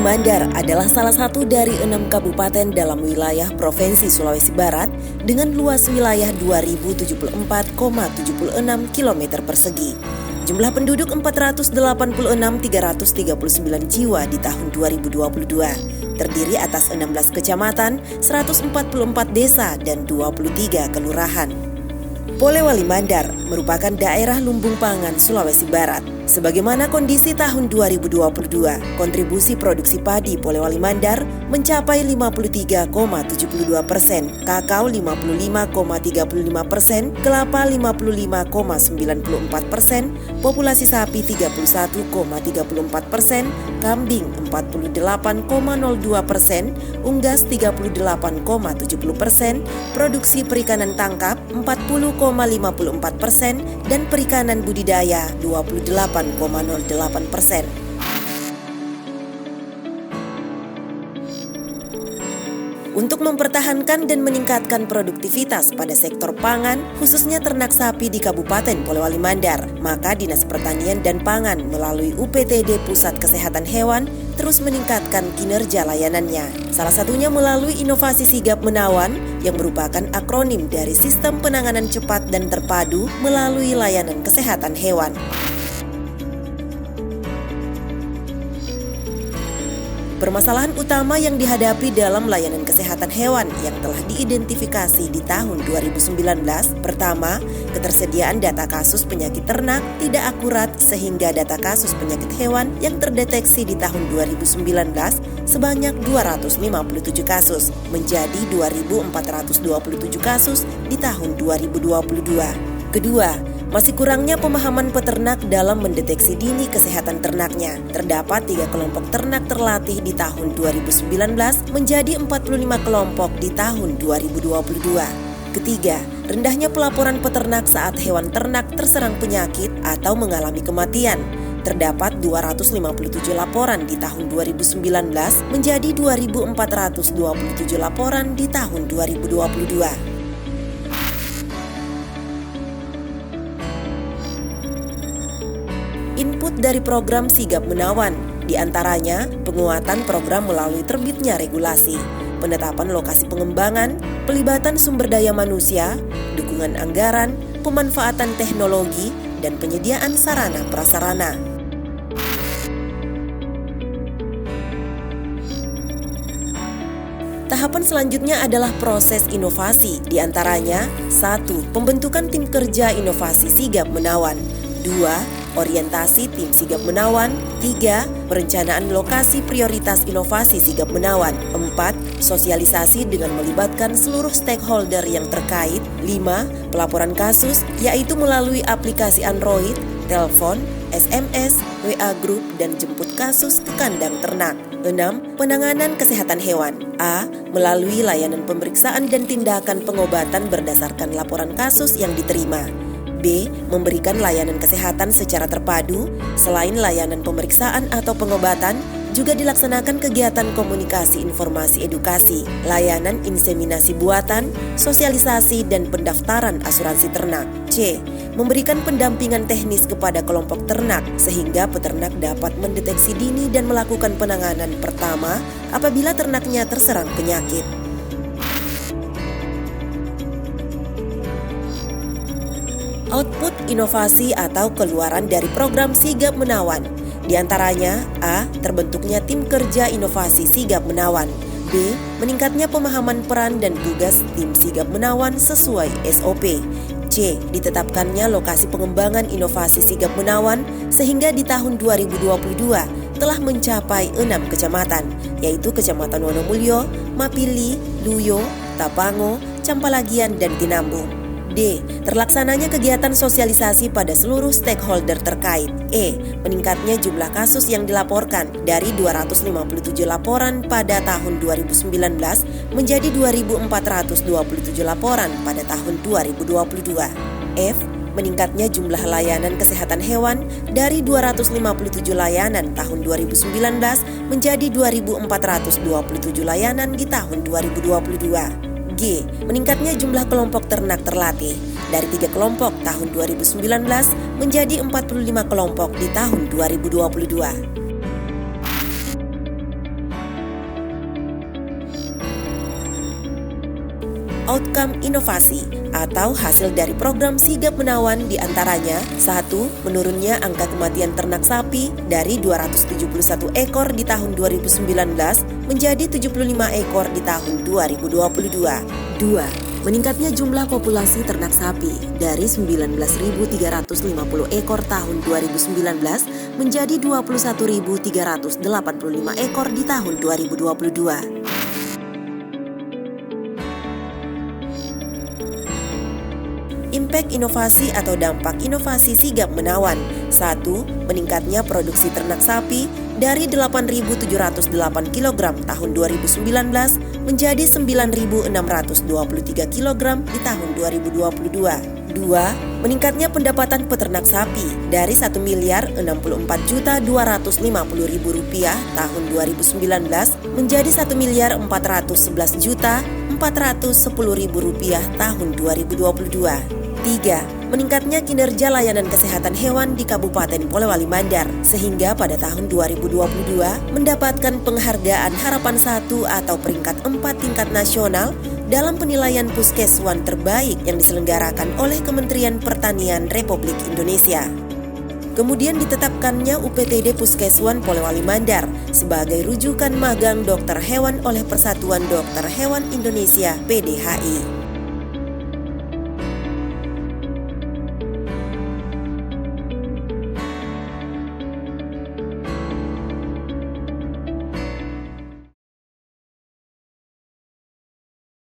Mandar adalah salah satu dari 6 kabupaten dalam wilayah Provinsi Sulawesi Barat dengan luas wilayah 2074,76 km persegi. Jumlah penduduk 486.339 jiwa di tahun 2022, terdiri atas 16 kecamatan, 144 desa, dan 23 kelurahan. Polewali Mandar merupakan daerah lumbung pangan Sulawesi Barat. Sebagaimana kondisi tahun 2022, kontribusi produksi padi Polewali Mandar mencapai 53,72%, kakao 55,35%, kelapa 55,94%, populasi sapi 31,34%, kambing 48,02%, unggas 38,70%, produksi perikanan tangkap 40,54%, dan perikanan budidaya 28,08%. Untuk mempertahankan dan meningkatkan produktivitas pada sektor pangan, khususnya ternak sapi di Kabupaten Polewali Mandar, maka Dinas Pertanian dan Pangan melalui UPTD Pusat Kesehatan Hewan terus meningkatkan kinerja layanannya. Salah satunya melalui inovasi Sigap Menawan yang merupakan akronim dari Sistem Penanganan Cepat dan Terpadu melalui Layanan Kesehatan Hewan. Permasalahan utama yang dihadapi dalam layanan kesehatan hewan yang telah diidentifikasi di tahun 2019, pertama, ketersediaan data kasus penyakit ternak tidak akurat sehingga data kasus penyakit hewan yang terdeteksi di tahun 2019 sebanyak 257 kasus menjadi 2.427 kasus di tahun 2022. Kedua, masih kurangnya pemahaman peternak dalam mendeteksi dini kesehatan ternaknya. Terdapat 3 kelompok ternak terlatih di tahun 2019 menjadi 45 kelompok di tahun 2022. Ketiga, rendahnya pelaporan peternak saat hewan ternak terserang penyakit atau mengalami kematian. Terdapat 257 laporan di tahun 2019 menjadi 2.427 laporan di tahun 2022. Input dari program Sigap Menawan, diantaranya penguatan program melalui terbitnya regulasi, penetapan lokasi pengembangan, pelibatan sumber daya manusia, dukungan anggaran, pemanfaatan teknologi, dan penyediaan sarana prasarana. Tahapan selanjutnya adalah proses inovasi, diantaranya 1. Pembentukan tim kerja inovasi Sigap Menawan, 2. Orientasi tim Sigap Menawan, 3. Perencanaan lokasi prioritas inovasi Sigap Menawan, 4. Sosialisasi dengan melibatkan seluruh stakeholder yang terkait, 5. Pelaporan kasus, yaitu melalui aplikasi Android, telepon, SMS, WA Group, dan jemput kasus ke kandang ternak. 6. Penanganan kesehatan hewan, A. Melalui layanan pemeriksaan dan tindakan pengobatan berdasarkan laporan kasus yang diterima. B. Memberikan layanan kesehatan secara terpadu. Selain layanan pemeriksaan atau pengobatan, juga dilaksanakan kegiatan komunikasi informasi edukasi, layanan inseminasi buatan, sosialisasi, dan pendaftaran asuransi ternak. C. Memberikan pendampingan teknis kepada kelompok ternak sehingga peternak dapat mendeteksi dini dan melakukan penanganan pertama apabila ternaknya terserang penyakit. Output inovasi atau keluaran dari program Sigap Menawan, diantaranya A. Terbentuknya tim kerja inovasi Sigap Menawan, B. Meningkatnya pemahaman peran dan tugas tim Sigap Menawan sesuai SOP, C. Ditetapkannya lokasi pengembangan inovasi Sigap Menawan sehingga di tahun 2022 telah mencapai 6 kecamatan, yaitu Kecamatan Wonomulyo, Mapili, Luyo, Tapango, Campalagian, dan Tinambung. D. Terlaksananya kegiatan sosialisasi pada seluruh stakeholder terkait. E. Meningkatnya jumlah kasus yang dilaporkan dari 257 laporan pada tahun 2019 menjadi 2.427 laporan pada tahun 2022. F. Meningkatnya jumlah layanan kesehatan hewan dari 257 layanan tahun 2019 menjadi 2.427 layanan di tahun 2022. G. Meningkatnya jumlah kelompok ternak terlatih dari 3 kelompok tahun 2019 menjadi 45 kelompok di tahun 2022. outcome inovasi atau hasil dari program Sigap Menawan diantaranya 1. Menurunnya angka kematian ternak sapi dari 271 ekor di tahun 2019 menjadi 75 ekor di tahun 2022. 2. Meningkatnya jumlah populasi ternak sapi dari 19.350 ekor tahun 2019 menjadi 21.385 ekor di tahun 2022. Impact inovasi atau dampak inovasi Sigap Menawan. 1. Meningkatnya produksi ternak sapi dari 8.708 kg tahun 2019 menjadi 9.623 kg di tahun 2022. 2. Meningkatnya pendapatan peternak sapi dari Rp1.064.250.000 tahun 2019 menjadi Rp1.411.410.000 tahun 2022. 3. Meningkatnya kinerja layanan kesehatan hewan di Kabupaten Polewali Mandar sehingga pada tahun 2022 mendapatkan penghargaan Harapan 1 atau peringkat 4 tingkat nasional dalam penilaian puskeswan terbaik yang diselenggarakan oleh Kementerian Pertanian Republik Indonesia. Kemudian ditetapkannya UPTD Puskeswan Polewali Mandar sebagai rujukan magang dokter hewan oleh Persatuan Dokter Hewan Indonesia (PDHI).